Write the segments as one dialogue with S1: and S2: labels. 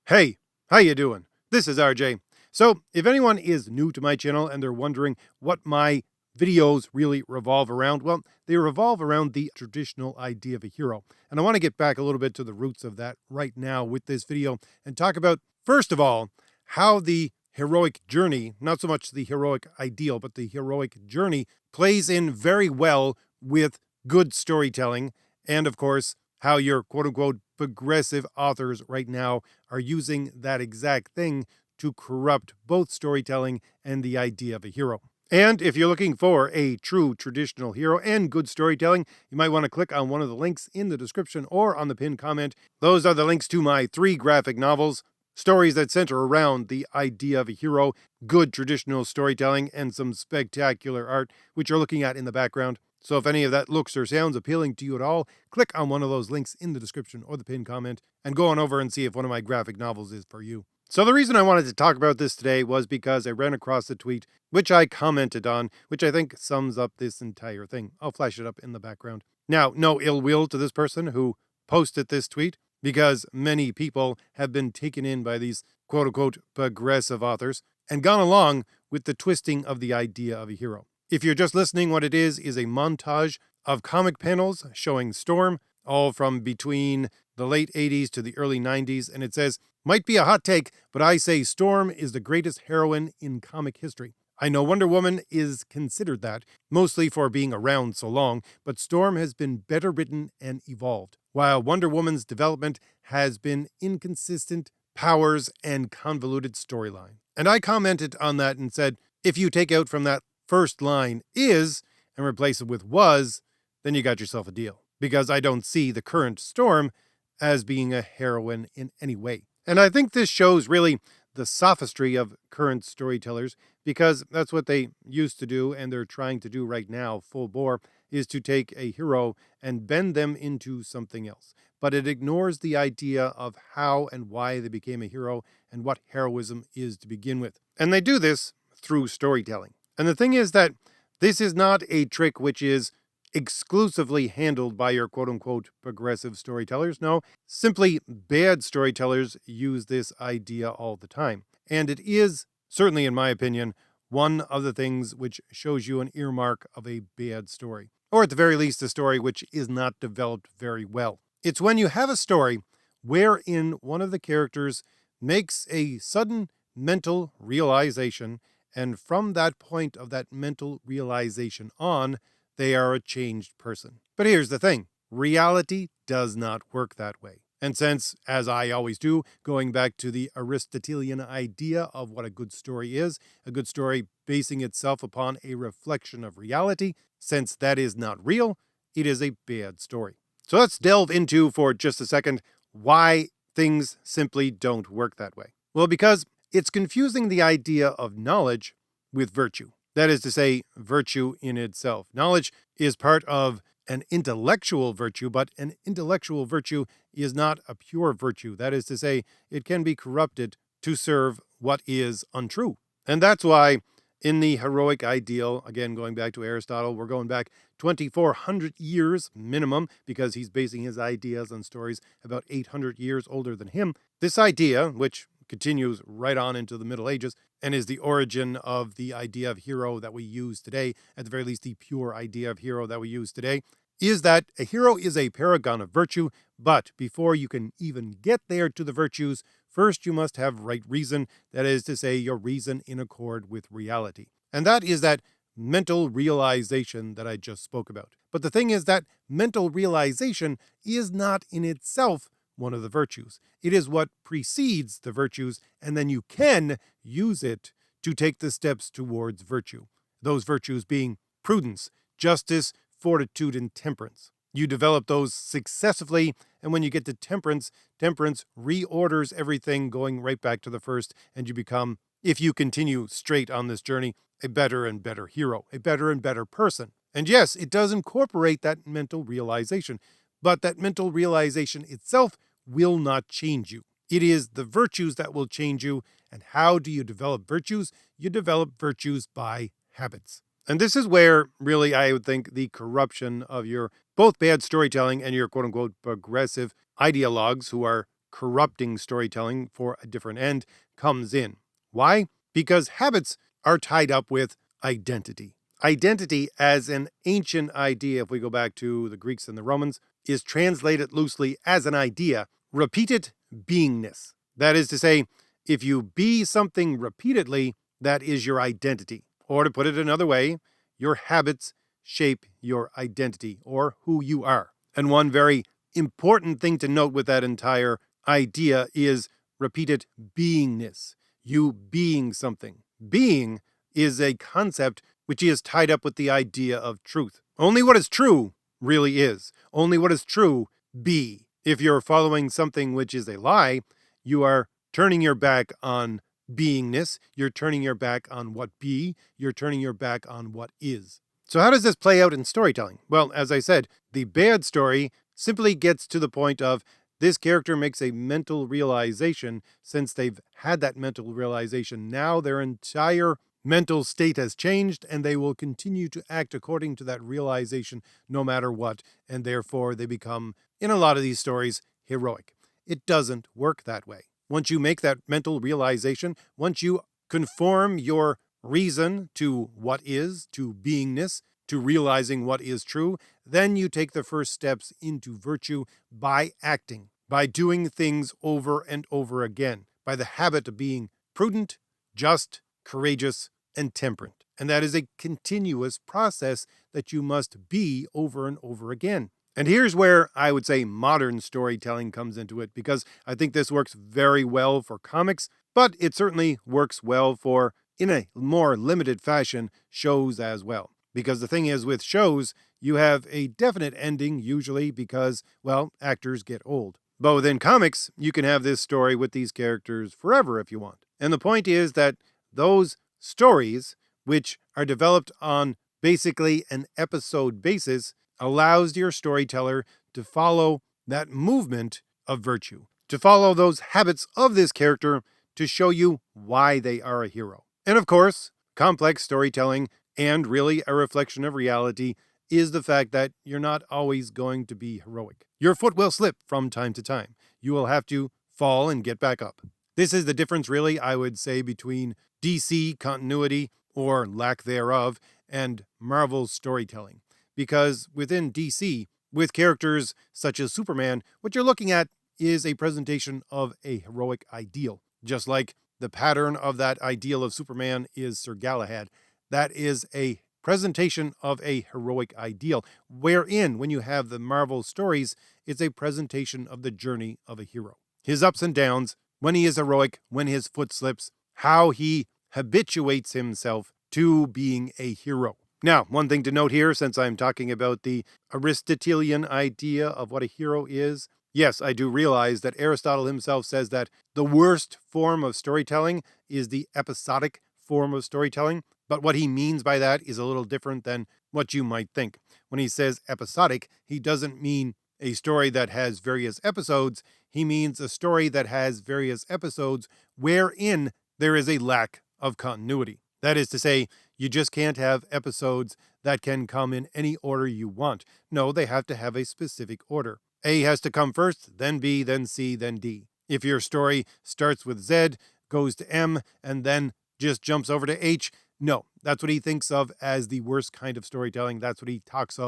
S1: Hey, how you doing? This is RJ. So, if anyone is new to my channel and they're wondering what my videos really revolve around, well, they revolve around the traditional idea of a hero. And I want to get back a little bit to the roots of that right now with this video and talk about, first of all, how the heroic journey, not so much the heroic ideal, but the heroic journey plays in very well with good storytelling. And of course, how your quote unquote progressive authors right now are using that exact thing to corrupt both storytelling and the idea of a hero. And if you're looking for a true traditional hero and good storytelling, you might want to click on one of the links in the description or on the pinned comment. Those are the links to my 3 graphic novels, stories that center around the idea of a hero, good traditional storytelling, and some spectacular art, which you're looking at in the background. So if any of that looks or sounds appealing to you at all, click on one of those links in the description or the pinned comment and go on over and see if one of my graphic novels is for you. So the reason I wanted to talk about this today was because I ran across a tweet which I commented on, which I think sums up this entire thing. I'll flash it up in the background. Now, no ill will to this person who posted this tweet, because many people have been taken in by these quote unquote progressive authors and gone along with the twisting of the idea of a hero. If you're just listening, what it is a montage of comic panels showing Storm, all from between the late 80s to the early 90s, and it says, might be a hot take, but I say Storm is the greatest heroine in comic history. I know Wonder Woman is considered that, mostly for being around so long, but Storm has been better written and evolved, while Wonder Woman's development has been inconsistent powers and convoluted storyline. And I commented on that and said, if you take out from that first line is and replace it with was, then you got yourself a deal. Because I don't see the current Storm as being a heroine in any way. And I think this shows really the sophistry of current storytellers, because that's what they used to do and they're trying to do right now, full bore, is to take a hero and bend them into something else. But it ignores the idea of how and why they became a hero and what heroism is to begin with. And they do this through storytelling. And the thing is that this is not a trick which is exclusively handled by your quote unquote progressive storytellers. No, simply bad storytellers use this idea all the time. And it is, certainly in my opinion, one of the things which shows you an earmark of a bad story. Or at the very least, a story which is not developed very well. It's when you have a story wherein one of the characters makes a sudden mental realization, and from that point of that mental realization on, they are a changed person. But here's the thing, reality does not work that way. And since, as I always do, going back to the Aristotelian idea of what a good story is, a good story basing itself upon a reflection of reality, since that is not real, it is a bad story. So let's delve into, for just a second, why things simply don't work that way. Well, because it's confusing the idea of knowledge with virtue. That is to say, virtue in itself. Knowledge is part of an intellectual virtue, but an intellectual virtue is not a pure virtue. That is to say, it can be corrupted to serve what is untrue. And that's why in the heroic ideal, again, going back to Aristotle, we're going back 2,400 years minimum, because he's basing his ideas on stories about 800 years older than him. This idea, which continues right on into the Middle Ages and is the origin of the idea of hero that we use today, at the very least the pure idea of hero that we use today, is that a hero is a paragon of virtue, but before you can even get there to the virtues, first you must have right reason, that is to say, your reason in accord with reality. And that is that mental realization that I just spoke about. But the thing is that mental realization is not in itself one of the virtues. It is what precedes the virtues, and then you can use it to take the steps towards virtue. Those virtues being prudence, justice, fortitude, and temperance. You develop those successively, and when you get to temperance, temperance reorders everything, going right back to the first, and you become, if you continue straight on this journey, a better and better hero, a better and better person. And yes, it does incorporate that mental realization, but that mental realization itself will not change you. It is the virtues that will change you. And how do you develop virtues? You develop virtues by habits. And this is where really I would think the corruption of your both bad storytelling and your quote unquote progressive ideologues who are corrupting storytelling for a different end comes in. Why? Because habits are tied up with identity. Identity, as an ancient idea, if we go back to the Greeks and the Romans, is translated loosely as an idea, repeated beingness. That is to say, if you be something repeatedly, that is your identity. Or to put it another way, your habits shape your identity or who you are. And one very important thing to note with that entire idea is repeated beingness. You being something. Being is a concept which is tied up with the idea of truth. Only what is true really is. Only what is true be. If you're following something which is a lie, you are turning your back on beingness, you're turning your back on what be, you're turning your back on what is. So how does this play out in storytelling? Well, as I said, the bad story simply gets to the point of this character makes a mental realization. Since they've had that mental realization, now their entire mental state has changed and they will continue to act according to that realization no matter what, and therefore they become, in a lot of these stories, heroic. It doesn't work that way. Once you make that mental realization, once you conform your reason to what is, to beingness, to realizing what is true, then you take the first steps into virtue by acting, by doing things over and over again, by the habit of being prudent, just, courageous, and temperate. And that is a continuous process that you must be over and over again. And here's where I would say modern storytelling comes into it, because I think this works very well for comics, but it certainly works well for, in a more limited fashion, shows as well. Because the thing is, with shows, you have a definite ending usually because, well, actors get old. But within comics, you can have this story with these characters forever if you want. And the point is that those stories, which are developed on basically an episode basis, allows your storyteller to follow that movement of virtue, to follow those habits of this character to show you why they are a hero. And of course, complex storytelling, and really a reflection of reality, is the fact that you're not always going to be heroic. Your foot will slip from time to time. You will have to fall and get back up. This is the difference, really, I would say, between DC continuity, or lack thereof, and Marvel's storytelling. Because within DC, with characters such as Superman, what you're looking at is a presentation of a heroic ideal. Just like the pattern of that ideal of Superman is Sir Galahad. That is a presentation of a heroic ideal, wherein, when you have the Marvel stories, it's a presentation of the journey of a hero. His ups and downs, when he is heroic, when his foot slips, how he habituates himself to being a hero. Now, one thing to note here, since I'm talking about the Aristotelian idea of what a hero is, yes, I do realize that Aristotle himself says that the worst form of storytelling is the episodic form of storytelling, but what he means by that is a little different than what you might think. When he says episodic, he doesn't mean a story that has various episodes. He means a story that has various episodes wherein there is a lack of continuity. That is to say, you just can't have episodes that can come in any order you want. No, they have to have a specific order. A has to come first, then B, then C, then D. If your story starts with Z, goes to M, and then just jumps over to H, no, that's what he thinks of as the worst kind of storytelling. That's what he talks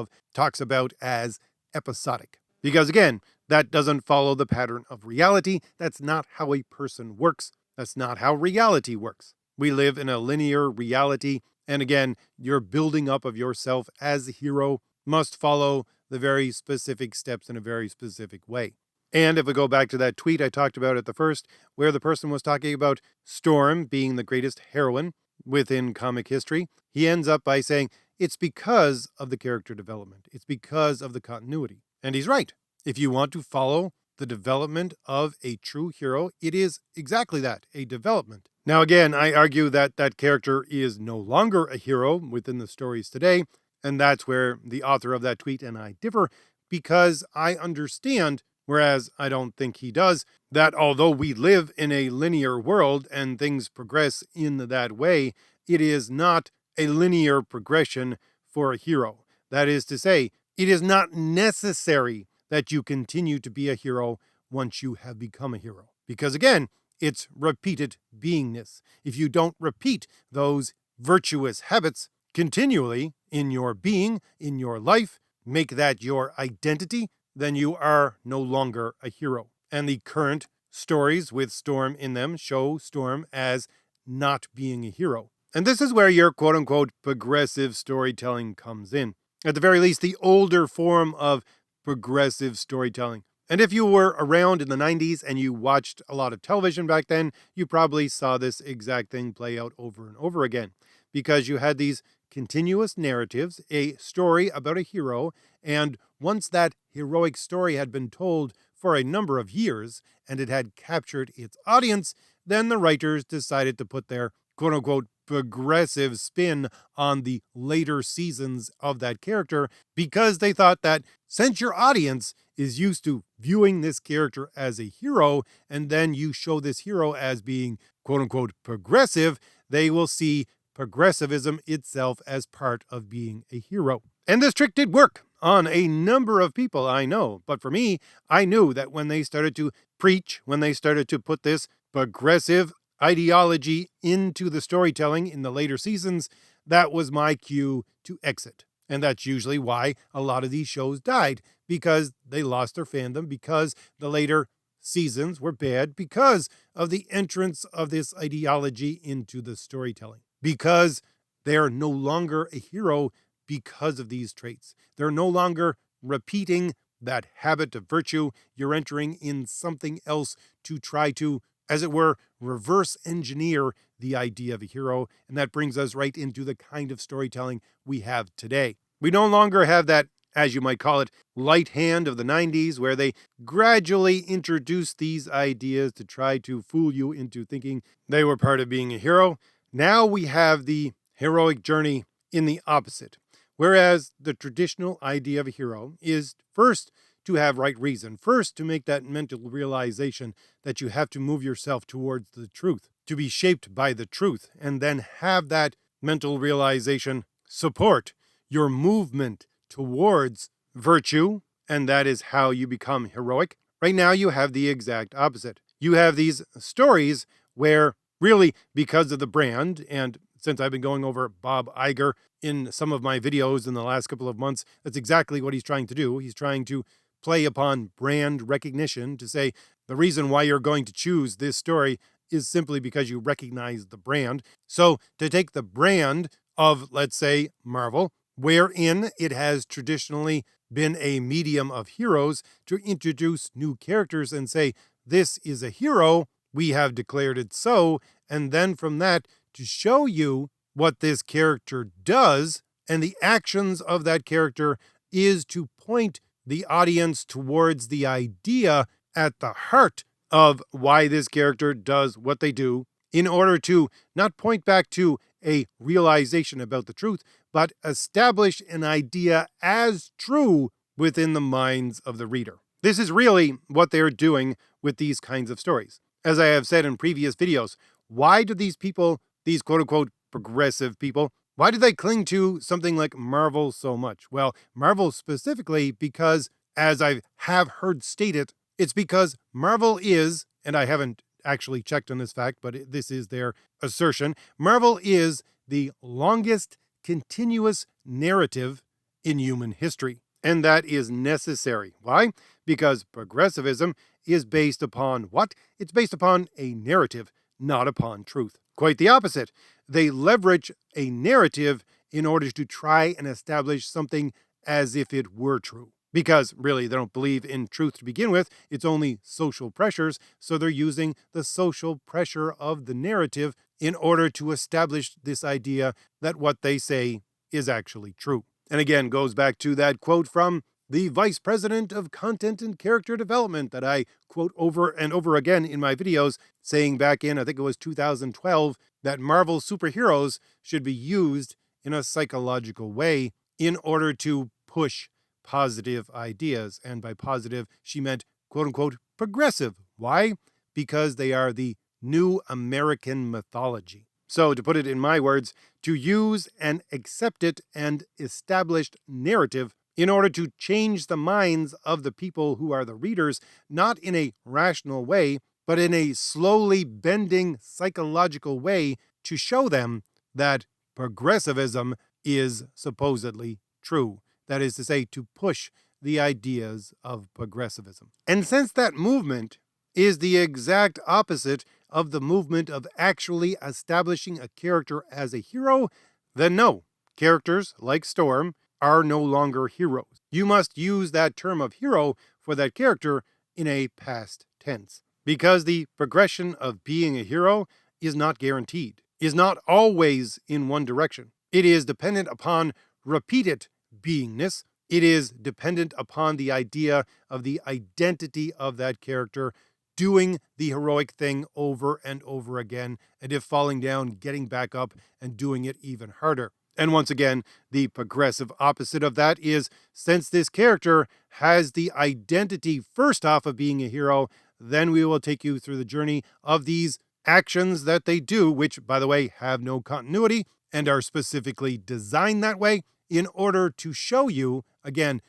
S1: about as episodic. Because again, that doesn't follow the pattern of reality. That's not how a person works. That's not how reality works. We live in a linear reality. And again, your building up of yourself as a hero must follow the very specific steps in a very specific way. And if we go back to that tweet I talked about at the first, where the person was talking about Storm being the greatest heroine within comic history, he ends up by saying it's because of the character development. It's because of the continuity. And he's right. If you want to follow the development of a true hero, it is exactly that, a development. Now, again, I argue that that character is no longer a hero within the stories today, and that's where the author of that tweet and I differ, because I understand, whereas I don't think he does, that although we live in a linear world and things progress in that way, it is not a linear progression for a hero. That is to say, it is not necessary that you continue to be a hero once you have become a hero. Because again, it's repeated beingness. If you don't repeat those virtuous habits continually in your being, in your life, make that your identity, then you are no longer a hero. And the current stories with Storm in them show Storm as not being a hero. And this is where your quote unquote progressive storytelling comes in. At the very least, the older form of progressive storytelling. And if you were around in the 90s and you watched a lot of television back then, you probably saw this exact thing play out over and over again. Because you had these continuous narratives, a story about a hero, and once that heroic story had been told for a number of years and it had captured its audience, then the writers decided to put their quote unquote progressive spin on the later seasons of that character because they thought that since your audience is used to viewing this character as a hero and then you show this hero as being quote unquote progressive, they will see progressivism itself as part of being a hero. And this trick did work on a number of people, I know. But for me, I knew that when they started to preach, when they started to put this progressive ideology into the storytelling in the later seasons, that was my cue to exit. And that's usually why a lot of these shows died, because they lost their fandom, because the later seasons were bad, because of the entrance of this ideology into the storytelling. Because they're no longer a hero because of these traits. They're no longer repeating that habit of virtue. You're entering in something else to try to, as it were, reverse engineer the idea of a hero. And that brings us right into the kind of storytelling we have today. We no longer have that, as you might call it, light hand of the 90s, where they gradually introduced these ideas to try to fool you into thinking they were part of being a hero. Now we have the heroic journey in the opposite. Whereas the traditional idea of a hero is first to have right reason, first to make that mental realization that you have to move yourself towards the truth, to be shaped by the truth, and then have that mental realization support your movement towards virtue, and that is how you become heroic. Right now, you have the exact opposite. You have these stories where really, because of the brand, and since I've been going over Bob Iger in some of my videos in the last couple of months, that's exactly what he's trying to do. He's trying to play upon brand recognition to say the reason why you're going to choose this story is simply because you recognize the brand. So to take the brand of, let's say, Marvel, wherein it has traditionally been a medium of heroes, to introduce new characters and say, this is a hero, we have declared it so, and then from that, to show you what this character does, and the actions of that character is to point the audience towards the idea at the heart of why this character does what they do, in order to not point back to a realization about the truth, but establish an idea as true within the minds of the reader. This is really what they're doing with these kinds of stories. As I have said in previous videos, why do these people, these quote unquote progressive people, why do they cling to something like Marvel so much? Well, Marvel specifically because, as I have heard stated, it's because Marvel is, and I haven't actually checked on this fact, but this is their assertion, Marvel is the longest continuous narrative in human history. And that is necessary. Why? Because progressivism is based upon what? It's based upon a narrative, not upon truth. Quite the opposite. They leverage a narrative in order to try and establish something as if it were true. Because really, they don't believe in truth to begin with. It's only social pressures. So they're using the social pressure of the narrative in order to establish this idea that what they say is actually true. And again, goes back to that quote from the Vice President of Content and Character Development that I quote over and over again in my videos, saying back in, I think it was 2012, that Marvel superheroes should be used in a psychological way in order to push positive ideas. And by positive, she meant quote unquote progressive. Why? Because they are the new American mythology. So to put it in my words, to use an accepted and established narrative in order to change the minds of the people who are the readers, not in a rational way, but in a slowly bending psychological way to show them that progressivism is supposedly true. That is to say, to push the ideas of progressivism. And since that movement is the exact opposite of the movement of actually establishing a character as a hero, then no, characters like Storm are no longer heroes. You must use that term of hero for that character in a past tense, because the progression of being a hero is not guaranteed, is not always in one direction. It is dependent upon repeated beingness. It is dependent upon the idea of the identity of that character doing the heroic thing over and over again, and if falling down, getting back up and doing it even harder. And once again, the progressive opposite of that is, since this character has the identity first off of being a hero, then we will take you through the journey of these actions that they do, which, by the way, have no continuity and are specifically designed that way in order to show you, again,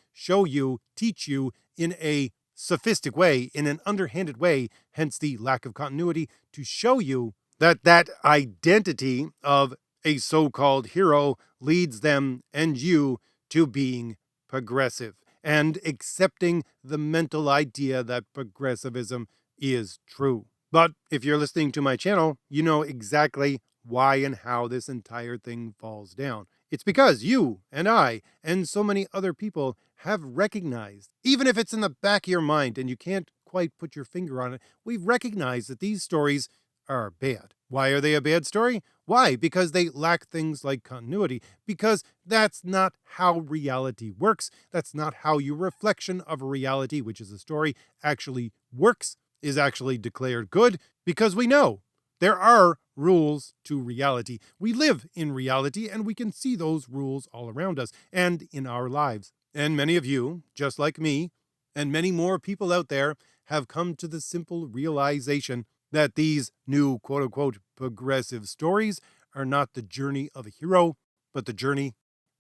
S1: teach you in a sophistic way, in an underhanded way, hence the lack of continuity, to show you that that identity of a so-called hero leads them and you to being progressive and accepting the mental idea that progressivism is true. But if you're listening to my channel, you know exactly why and how this entire thing falls down. It's because you and I and so many other people have recognized, even if it's in the back of your mind and you can't quite put your finger on it, we've recognized that these stories are bad. Why are they a bad story? Why? Because they lack things like continuity. Because that's not how reality works. That's not how your reflection of a reality, which is a story, actually works, is actually declared good. Because we know there are rules to reality. We live in reality and we can see those rules all around us and in our lives. And many of you, just like me, and many more people out there have come to the simple realization that these new quote unquote progressive stories are not the journey of a hero, but the journey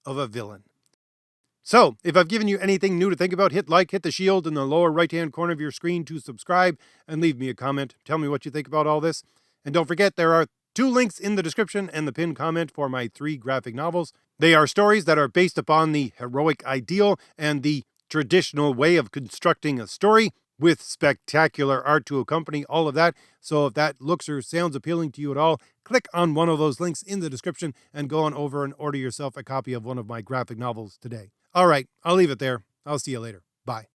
S1: of a villain. So, if I've given you anything new to think about, hit like, hit the shield in the lower right-hand corner of your screen to subscribe, and leave me a comment. Tell me what you think about all this. And don't forget, there are 2 links in the description and the pinned comment for my 3 graphic novels. They are stories that are based upon the heroic ideal and the traditional way of constructing a story, with spectacular art to accompany all of that. So if that looks or sounds appealing to you at all, click on one of those links in the description and go on over and order yourself a copy of one of my graphic novels today. All right, I'll leave it there. I'll see you later. Bye.